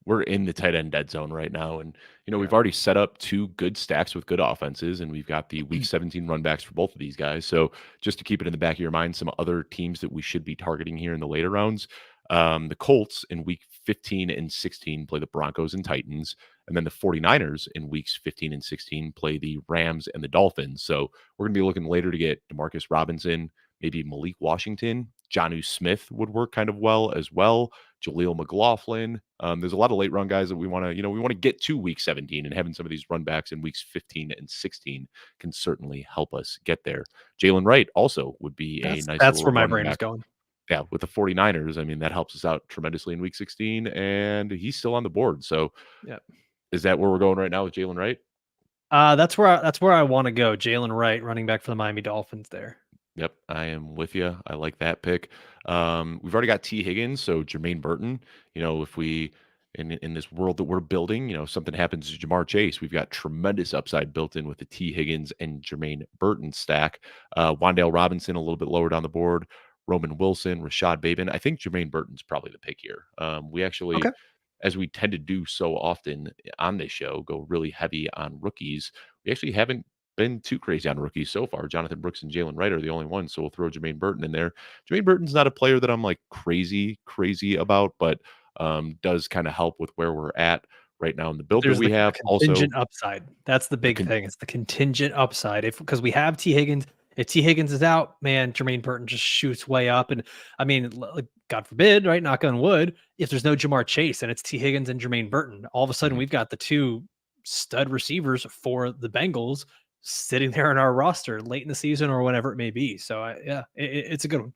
we're in the tight end dead zone right now. And, Yeah. we've already set up two good stacks with good offenses, and we've got the week 17 run backs for both of these guys. So just to keep it in the back of your mind, some other teams that we should be targeting here in the later rounds. The Colts in week 15 and 16 play the Broncos and Titans. And then the 49ers in weeks 15 and 16 play the Rams and the Dolphins. So we're going to be looking later to get Demarcus Robinson, maybe Malik Washington. Jonnu Smith would work kind of well as well. Jaleel McLaughlin. There's a lot of late round guys that we want to, we want to get to week 17, and having some of these run backs in weeks 15 and 16 can certainly help us get there. Jalen Wright also would be a nice That's little where my running brain is back. going. Yeah, with the 49ers, I mean, that helps us out tremendously in week 16, and he's still on the board. So Yeah. is that where we're going right now with Jalen Wright? That's where I want to go. Jalen Wright, running back for the Miami Dolphins there. Yep, I am with you. I like that pick. We've already got T. Higgins, so Jermaine Burton. If we in this world that we're building, something happens to Jamar Chase, we've got tremendous upside built in with the T. Higgins and Jermaine Burton stack. Wandale Robinson a little bit lower down the board. Roman Wilson, Rashad Bateman. I think Jermaine Burton's probably the pick here. We actually, Okay. as we tend to do so often on this show, go really heavy on rookies. We actually haven't been too crazy on rookies so far. Jonathan Brooks and Jalen Wright are the only ones, so we'll throw Jermaine Burton in there. Jermaine Burton's not a player that I'm like crazy about, but does kind of help with where we're at right now in the build that There's we a have. Also, contingent upside. That's the the big con- thing. It's the contingent upside. If because we have T Higgins, if T Higgins is out, man, Jermaine Burton just shoots way up. And I mean, like, God forbid, right? Knock on wood. If there's no Jamar Chase and it's T Higgins and Jermaine Burton, all of a sudden Mhm. we've got the two stud receivers for the Bengals sitting there in our roster late in the season or whenever it may be. So yeah, it's a good one.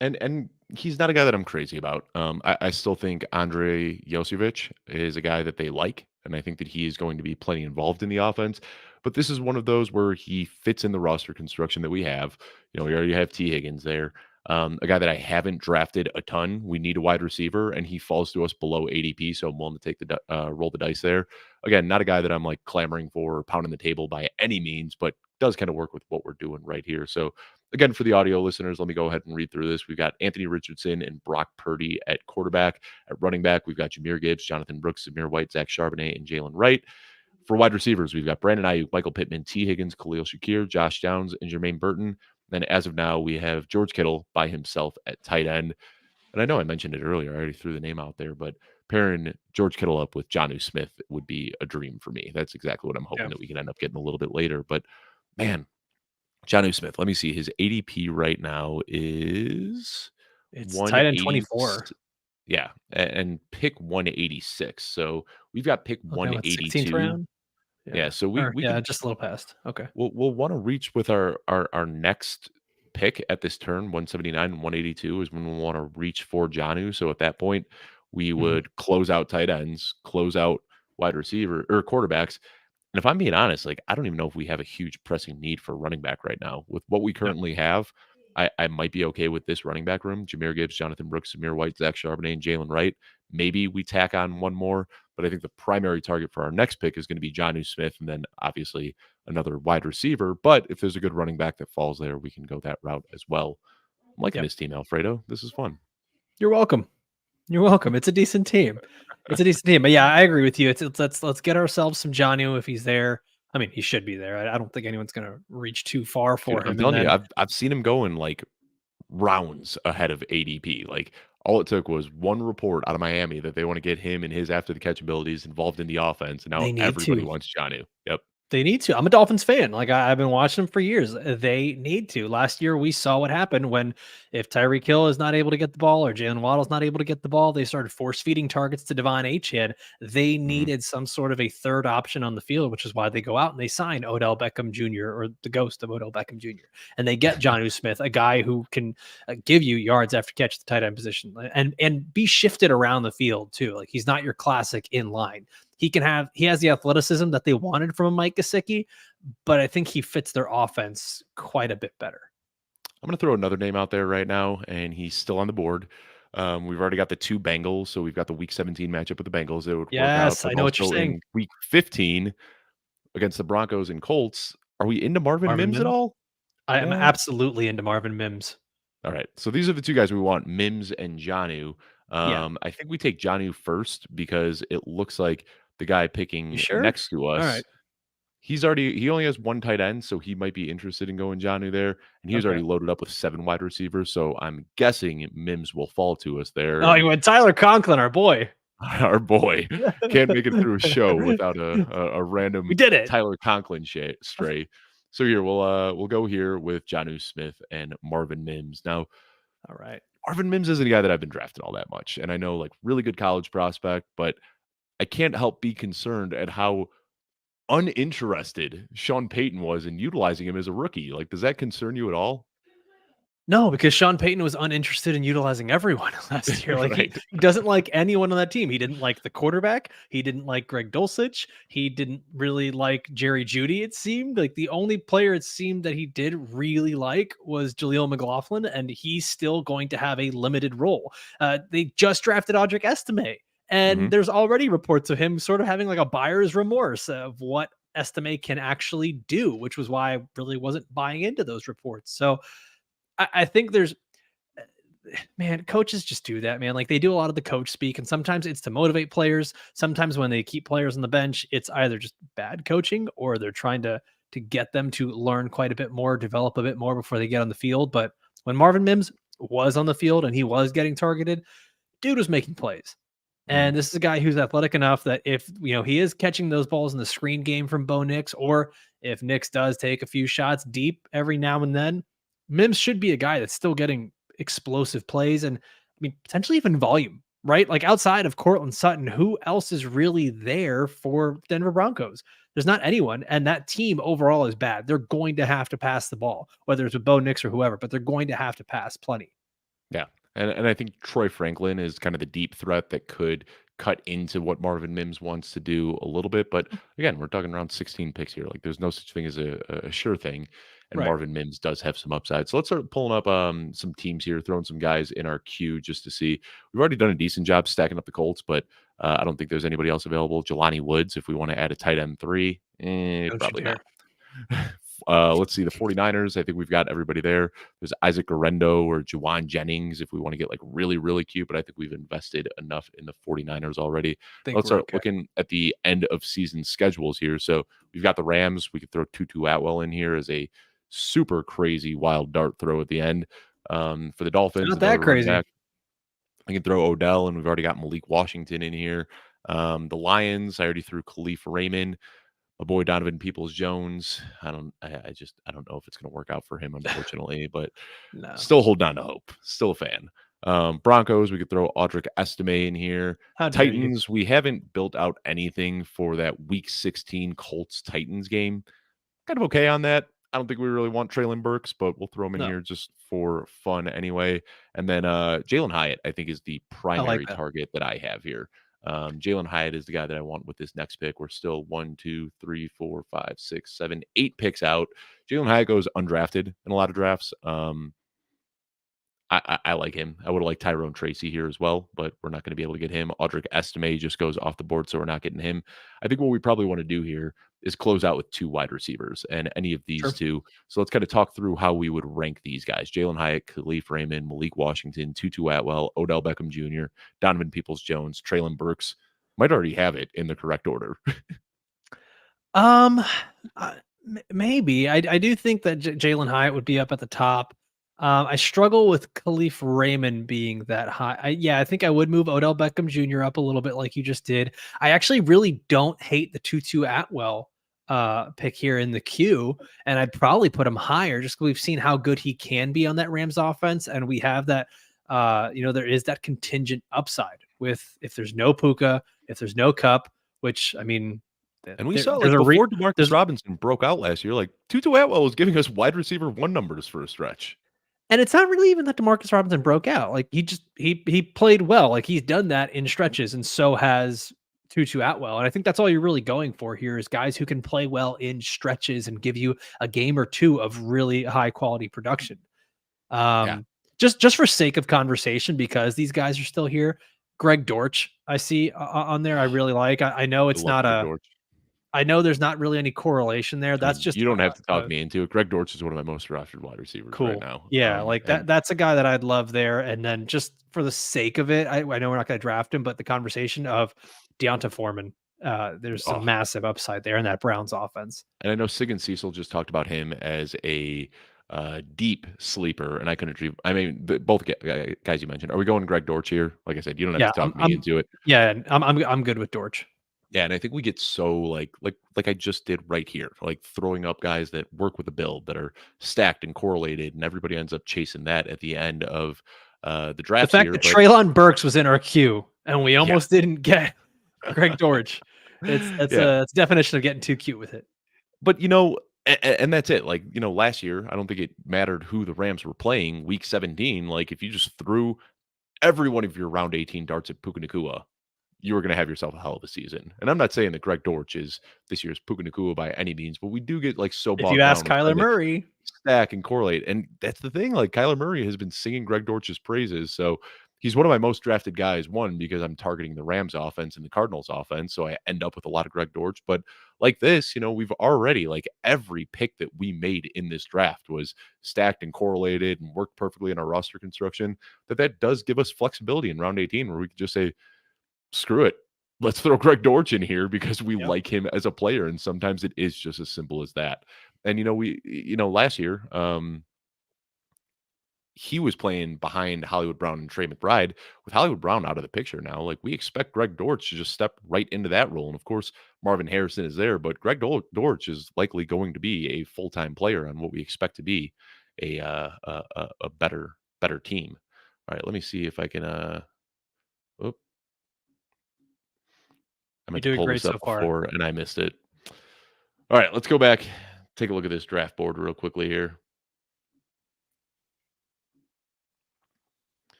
And he's not a guy that I'm crazy about. I still think Andre Josevich is a guy that they like, and I think that he is going to be plenty involved in the offense. But this is one of those where he fits in the roster construction that we have. We already have T. Higgins there. A guy that I haven't drafted a ton. We need a wide receiver, and he falls to us below ADP, so I'm willing to take roll the dice there. Again, not a guy that I'm like clamoring for or pounding the table by any means, but does kind of work with what we're doing right here. So again, for the audio listeners, let me go ahead and read through this. We've got Anthony Richardson and Brock Purdy at quarterback. At running back, we've got Jameer Gibbs, Jonathan Brooks, Zamir White, Zach Charbonnet, and Jalen Wright. For wide receivers, we've got Brandon Ayuk, Michael Pittman, T. Higgins, Khalil Shakir, Josh Downs, and Jermaine Burton. Then as of now, we have George Kittle by himself at tight end. And I know I mentioned it earlier. I already threw the name out there, but pairing George Kittle up with Jonnu Smith would be a dream for me. That's exactly what I'm hoping Yeah. that we can end up getting a little bit later. But man, Jonnu Smith, let me see. His ADP right now is It's tight end 180. 24. Yeah, and pick 186. So we've got pick Okay, what, 16th 182. round? Yeah, Yeah. so we Or we yeah, could just a little past. Okay. we'll want to reach with our next pick at this turn, 179 and 182 is when we'll want to reach for Janu. So at that point, we Mhm. would close out tight ends, close out wide receiver or quarterbacks. And if I'm being honest, like I don't even know if we have a huge pressing need for running back right now. With what we No. currently have, I might be okay with this running back room. Jameer Gibbs, Jonathan Brooks, Samir White, Zach Charbonnet, and Jalen Wright. Maybe we tack on one more, but I think the primary target for our next pick is going to be Jonnu Smith and then obviously another wide receiver. But if there's a good running back that falls there, we can go that route as well. I'm liking Yep. this team, Alfredo. This is fun. You're welcome. You're welcome. It's a decent team. It's a decent team. But yeah, I agree with you. It's let's get ourselves some Jonnu if he's there. I mean, he should be there. I don't think anyone's gonna reach too far Dude, for I'm him. And telling you, then I've seen him go in like rounds ahead of ADP. Like all it took was one report out of Miami that they want to get him and his after the catch abilities involved in the offense, and now they need everybody to. wants Jonnu. Yep. They need to. I'm a Dolphins fan. Like I've been watching them for years. They need to. Last year we saw what happened when if Tyreek Hill is not able to get the ball or Jalen Waddle's not able to get the ball, they started force feeding targets to Devon Achane. They Mhm. needed some sort of a third option on the field, which is why they go out and they sign Odell Beckham Jr. or the ghost of Odell Beckham Jr. And they get Jonnu Smith, a guy who can give you yards after catch at the tight end position and be shifted around the field too. Like he's not your classic in line. He has the athleticism that they wanted from a Mike Gesicki, but I think he fits their offense quite a bit better. I'm going to throw another name out there right now, and he's still on the board. We've already got the two Bengals, so we've got the Week 17 matchup with the Bengals that would work out, Yes, but I know what you're also saying. in Week 15 against the Broncos and Colts. Are we into Marvin Marvin Mims at Mims. all? I am Yeah. absolutely into Marvin Mims. All right. So these are the two guys we want, Mims and Janu. Yeah. I think we take Janu first because it looks like the guy You picking sure? next to All right. us, he only has one tight end, so he might be interested in going Janu there. And he was Okay. already loaded up with 7 wide receivers. So I'm guessing Mims will fall to us there. Oh, you And went Tyler Conklin, our boy. our boy can't make it through a show without a We random did it. Tyler Conklin stray. So here we'll go here with Janu Smith and Marvin Mims. Now All right. Marvin Mims isn't a guy that I've been drafting all that much. And I know like really good college prospect, but I can't help be concerned at how uninterested Sean Payton was in utilizing him as a rookie. Like, does that concern you at all? No, because Sean Payton was uninterested in utilizing everyone last year. Like Right. he doesn't like anyone on that team. He didn't like the quarterback. He didn't like Greg Dulcich. He didn't really like Jerry Judy. It seemed like the only player it seemed that he did really like was Jaleel McLaughlin, and he's still going to have a limited role. They just drafted Audric Estime, and Hmm. there's already reports of him sort of having like a buyer's remorse of what Estime can actually do, which was why I really wasn't buying into those reports. So I think there's man, coaches just do that, man. Like they do a lot of the coach speak, and sometimes it's to motivate players. Sometimes when they keep players on the bench, it's either just bad coaching or they're trying to get them to learn quite a bit more, develop a bit more before they get on the field. But when Marvin Mims was on the field and he was getting targeted, dude was making plays. Hmm. And this is a guy who's athletic enough that if he is catching those balls in the screen game from Bo Nix, or if Nix does take a few shots deep every now and then, Mims should be a guy that's still getting explosive plays and I mean potentially even volume, right? Like outside of Cortland Sutton, who else is really there for Denver Broncos? There's not anyone, and that team overall is bad. They're going to have to pass the ball, whether it's with Bo Nix or whoever, but they're going to have to pass plenty. Yeah. And I think Troy Franklin is kind of the deep threat that could cut into what Marvin Mims wants to do a little bit. But again, we're talking around 16 picks here. Like there's no such thing as a sure thing. And Right. Marvin Mims does have some upside. So let's start pulling up some teams here, throwing some guys in our queue just to see. We've already done a decent job stacking up the Colts, but I don't think there's anybody else available. Jelani Woods, if we want to add a tight end three, Don't you probably not. dare. Let's see the 49ers. I think we've got everybody there. There's Isaac Garendo or Juwan Jennings if we want to get like really, really cute, but I think we've invested enough in the 49ers already. Think Let's we're start okay. looking at the end of season schedules here. So we've got the Rams. We could throw Tutu Atwell in here as a super crazy wild dart throw at the end. For the It's Dolphins, not that another running crazy. back. I can throw Odell, and we've already got Malik Washington in here. The Lions, I already threw Khalif Raymond. My boy Donovan Peoples Jones. I don't know if it's going to work out for him, unfortunately, but No. still holding on to hope. Still a fan. Broncos, we could throw Audric Estime in here. How dare you? Titans, we haven't built out anything for that Week 16 Colts Titans game. Kind of okay on that. I don't think we really want Traylon Burks, but we'll throw him in No, here just for fun anyway. And then Jalen Hyatt, I think, is the I like primary that. target that I have here. Jalen Hyatt is the guy that I want with this next pick. We're still 8 picks out. Jalen Hyatt goes undrafted in a lot of drafts. I like him. I would have liked Tyrone Tracy here as well, but we're not going to be able to get him. Audric Estime just goes off the board, so we're not getting him. I think what we probably want to do here is close out with 2 wide receivers and any of these Sure. two. So let's kind of talk through how we would rank these guys. Jalen Hyatt, Khalif Raymond, Malik Washington, Tutu Atwell, Odell Beckham Jr., Donovan Peoples-Jones, Traylon Burks. Might already have it in the correct order. Um, maybe I do think that Jalen Hyatt would be up at the top. I struggle with Khalif Raymond being that high. I think I would move Odell Beckham Jr. up a little bit like you just did. I actually really don't hate the Tutu Atwell pick here in the queue, and I'd probably put him higher just because we've seen how good he can be on that Rams offense, and we have that. There is that contingent upside with if there's no Puka, if there's no Cup, which I mean, And we saw, there's like, a before Demarcus there's Robinson broke out last year, like, Tutu Atwell was giving us wide receiver 1 numbers for a stretch. and it's not really even that Demarcus Robinson broke out. Like he played well. Like he's done that in stretches, and so has Tutu Atwell. And I think that's all you're really going for here is guys who can play well in stretches and give you a game or two of really high quality production. Yeah, Just for sake of conversation, because these guys are still here. Greg Dortch, I see on there. I really like. I know I it's love not Greg a. Dortch. I know there's not really any correlation there. I That's mean, just you don't have to talk a me into it. Greg Dortch is one of my most drafted wide receivers right cool. now. Yeah, like And that's a guy that I'd love there. And then just for the sake of it, I know we're not going to draft him, but the conversation of Deonta Foreman, there's some oh, massive upside there in that Browns offense. and I know Sig and Cecil just talked about him as a deep sleeper, and I couldn't agree. I mean, both guys you mentioned. Are we going Greg Dortch here? Like I said, you don't have Yeah, to talk me into it. yeah, I'm good with Dortch. Yeah, and I think we get so like I just did right here, like throwing up guys that work with a build that are stacked and correlated, and everybody ends up chasing that at the end of the The drafts fact here. that But Treylon Burks was in our queue and we yeah, almost didn't get Greg Dortch, yeah. it's a definition of getting too cute with it. But, and that's it. Like, last year, I don't think it mattered who the Rams were playing week 17. Like, if you just threw every one of your round 18 darts at Puka Nacua, you were going to have yourself a hell of a season. And I'm not saying that Greg Dortch is this year's Puka Nacua by any means, but we do get like so If you bogged ask down with Kyler trying to Murray, stack and correlate. And that's the thing. Like Kyler Murray has been singing Greg Dortch's praises. So he's one of my most drafted guys. One, because I'm targeting the Rams offense and the Cardinals offense. So I end up with a lot of Greg Dortch. But like this, we've already like every pick that we made in this draft was stacked and correlated and worked perfectly in our roster construction. That does give us flexibility in round 18 where we could just say, screw it. Let's throw Greg Dortch in here because we yep. like him as a player. And sometimes it is just as simple as that. And last year, he was playing behind Hollywood Brown and Trey McBride. With Hollywood Brown out of the picture now, like we expect Greg Dortch to just step right into that role. And of course, Marvin Harrison is there, but Dortch is likely going to be a full-time player on what we expect to be a better team. All right, let me see if I can. Oh, I You're meant to doing pull great this so up far. before and I missed it. All right, let's go back. Take a look at this draft board real quickly here.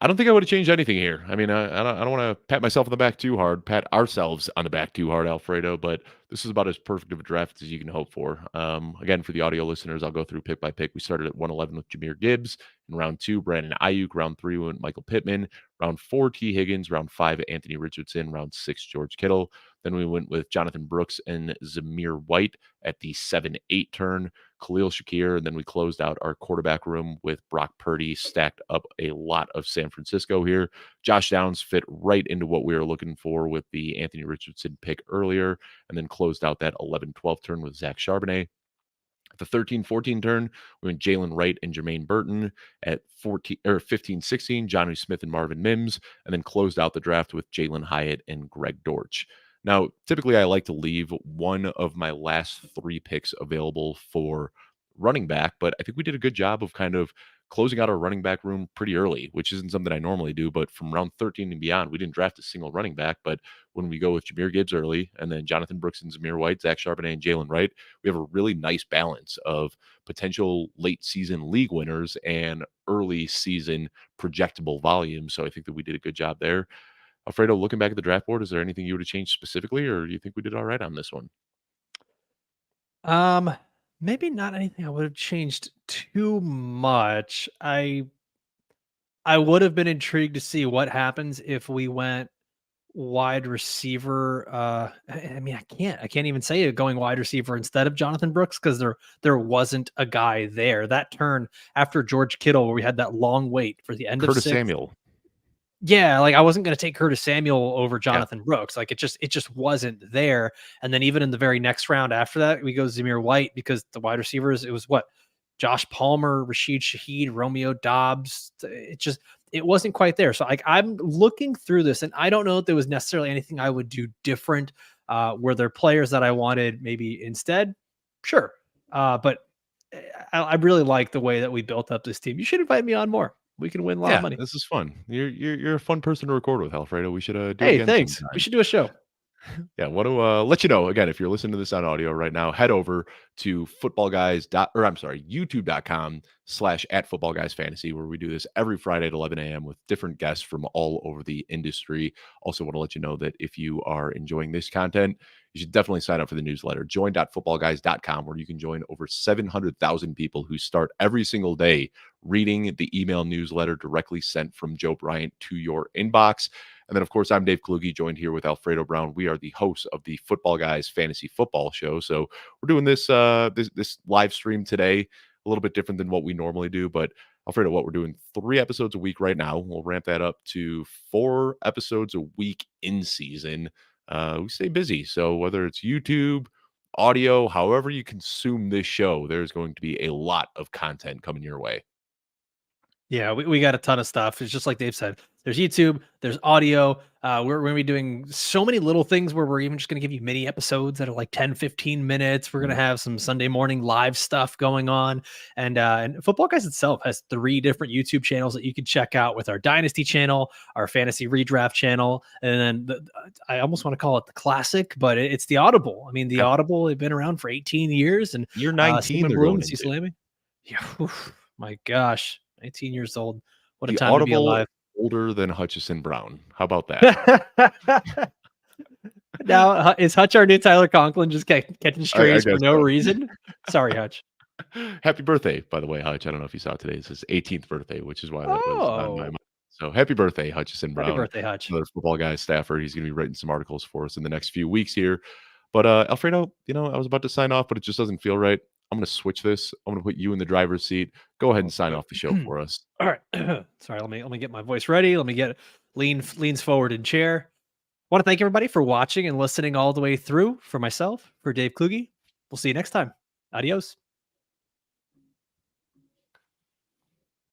I don't think I would have changed anything here. I mean, I don't want to pat myself on the back too hard, pat ourselves on the back too hard, Alfredo. But this is about as perfect of a draft as you can hope for. Again, for the audio listeners, I'll go through pick by pick. We started at 111 with Jameer Gibbs. In round 2, Brandon Ayuk. Round 3, we went Michael Pittman. Round 4, T. Higgins. Round 5, Anthony Richardson. Round 6, George Kittle. Then we went with Jonathan Brooks and Zamir White at the 7-8 turn. Khalil Shakir, and then we closed out our quarterback room with Brock Purdy, stacked up a lot of San Francisco here. Josh Downs fit right into what we were looking for with the Anthony Richardson pick earlier, and then closed out that 11-12 turn with Zach Charbonnet. At the 13-14 turn, we went Jalen Wright and Jermaine Burton. At 15-16, Johnny Smith and Marvin Mims, and then closed out the draft with Jalen Hyatt and Greg Dortch. Now, typically I like to leave one of my last 3 picks available for running back, but I think we did a good job of kind of closing out our running back room pretty early, which isn't something I normally do. But from round 13 and beyond, we didn't draft a single running back. But when we go with Jameer Gibbs early, and then Jonathan Brooks and Zamir White, Zach Charbonnet and Jalen Wright, we have a really nice balance of potential late season league winners and early season projectable volume. So I think that we did a good job there. Alfredo, looking back at the draft board, is there anything you would have changed specifically, or do you think we did all right on this one? Um, Maybe not anything I would have changed too much. I would have been intrigued to see what happens if we went wide receiver. I mean, I can't even say it going wide receiver instead of Jonathan Brooks because there wasn't a guy there. That turn after George Kittle, where we had that long wait for the end of Curtis sixth. Samuel. Yeah, like I wasn't gonna take Curtis Samuel over Yeah. Jonathan Brooks. Like it just wasn't there. And then even in the very next round after that, we go Zamir White because the wide receivers, it was what? Josh Palmer, Rashid Shaheed, Romeo Dobbs. It wasn't quite there. So like I'm looking through this and I don't know if there was necessarily anything I would do different. Were there players that I wanted maybe instead? Sure. But I really like the way that we built up this team. You should invite me on more. We can win a lot of Yeah, money. this is fun. You're a fun person to record with, Alfredo. We should do it Hey, again thanks. We sometime. should do a show. Yeah, want to let you know again if you're listening to this on audio right now, head over to youtube.com/at football guys fantasy, where we do this every Friday at 11 a.m. with different guests from all over the industry. Also, want to let you know that if you are enjoying this content, you should definitely sign up for the newsletter. Join.footballguys.com, where you can join over 700,000 people who start every single day reading the email newsletter directly sent from Joe Bryant to your inbox. And then, of course, I'm Dave Kluge, joined here with Alfredo Brown. We are the hosts of the Football Guys Fantasy Football Show. So we're doing this live stream today, a little bit different than what we normally do. But Alfredo, what we're doing 3 episodes a week right now. We'll ramp that up to 4 episodes a week in season. We stay busy. So whether it's YouTube, audio, however you consume this show, there's going to be a lot of content coming your way. Yeah, we got a ton of stuff. It's just like Dave said. There's YouTube, there's audio. We're going to be doing so many little things where we're even just going to give you mini episodes that are like 10, 15 minutes. We're going to Mhm. have some Sunday morning live stuff going on. And Football Guys itself has 3 different YouTube channels that you can check out with our Dynasty channel, our Fantasy Redraft channel, and then I almost want to call it the Classic, but it's the Audible. I mean, the Yeah. Audible, they've been around for 18 years. And Year 19 Stephen they're Bloom going and into. Cecil Lammey. Yeah, oof, my gosh, 19 years old. What a The time to be Audible alive. older than Hutchison Brown. How about that? Now, is Hutch our new Tyler Conklin just catching I strays for guess no so. reason? Sorry, Hutch. Happy birthday, by the way, Hutch. I don't know if you saw today. It's his 18th birthday, which is why that was on my Oh, mind. So happy birthday, Hutchison happy Brown, birthday, Hutch. another football guy staffer. He's going to be writing some articles for us in the next few weeks here. But Alfredo, I was about to sign off, but it just doesn't feel right. I'm going to switch this. I'm going to put you in the driver's seat. Go ahead and sign off the show for us. All right. Sorry, let me get my voice ready. Let me get leans forward in chair. Want to thank everybody for watching and listening all the way through. For myself, for Dave Kluge, we'll see you next time. Adios.